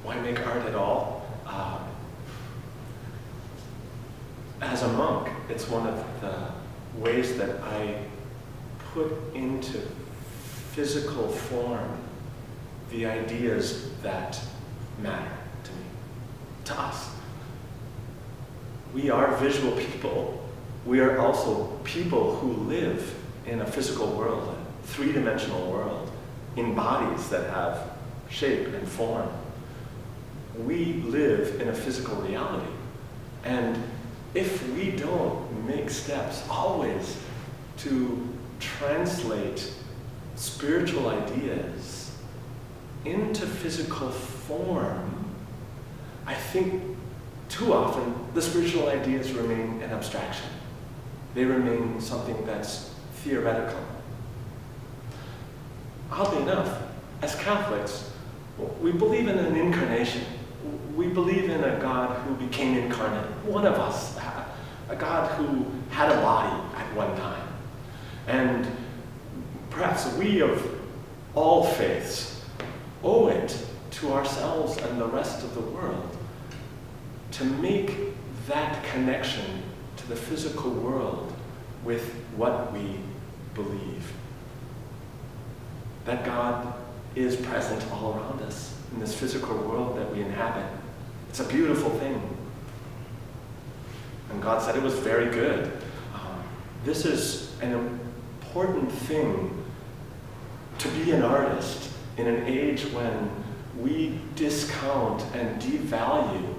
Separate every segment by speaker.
Speaker 1: why make art at all? As a monk, it's one of the ways that I put into physical form the ideas that matter to me, to us. We are visual people. We are also people who live in a physical world, a three-dimensional world, in bodies that have shape and form. We live in a physical reality. And if we don't make steps always to translate spiritual ideas into physical form, I think too often the spiritual ideas remain an abstraction. They remain something that's theoretical. Oddly enough, as Catholics, we believe in an incarnation. We believe in a God who became incarnate, one of us, a God who had a body at one time. And perhaps we of all faiths owe it to ourselves and the rest of the world to make that connection to the physical world with what we believe. That God is present all around us in this physical world that we inhabit. It's a beautiful thing. And God said it was very good. This is an important thing to be an artist in an age when we discount and devalue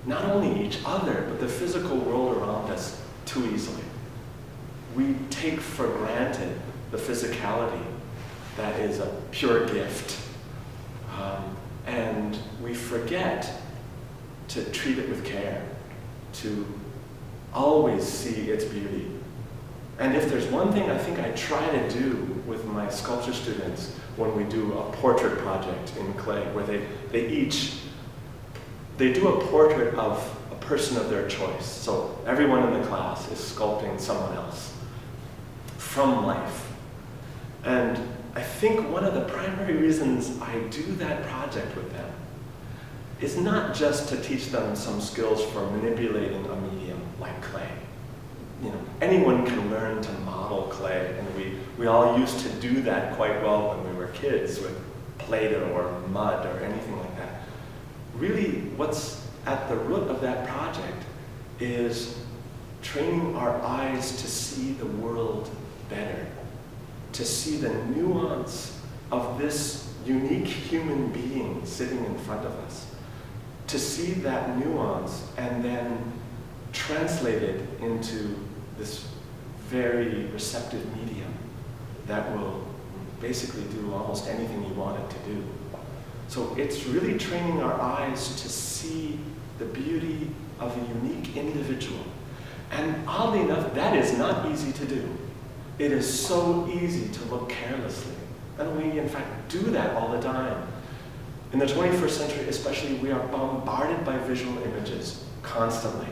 Speaker 1: not only each other, but the physical world around us too easily. We take for granted the physicality that is a pure gift. And we forget to treat it with care, to always see its beauty. And if there's one thing I think I try to do with my sculpture students when we do a portrait project in clay, where they do a portrait of a person of their choice. So everyone in the class is sculpting someone else from life. And I think one of the primary reasons I do that project with them is not just to teach them some skills for manipulating a medium like clay. Anyone can learn to model clay, and we all used to do that quite well when we were kids with Play-Doh or mud or anything like that. Really, what's at the root of that project is training our eyes to see the world better, to see the nuance of this unique human being sitting in front of us, to see that nuance and then translate it into this very receptive medium that will basically do almost anything you want it to do. So it's really training our eyes to see the beauty of a unique individual. And oddly enough, that is not easy to do. It is so easy to look carelessly. And we, in fact, do that all the time. In the 21st century especially, we are bombarded by visual images constantly.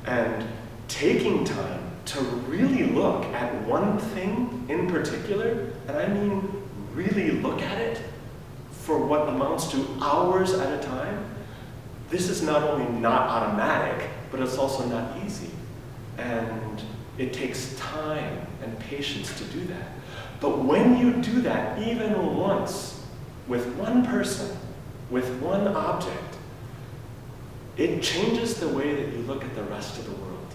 Speaker 1: And taking time to really look at one thing in particular, and I mean really look at it for what amounts to hours at a time, this is not only not automatic, but it's also not easy. And it takes time and patience to do that. But when you do that, even once, with one person, with one object, it changes the way that you look at the rest of the world.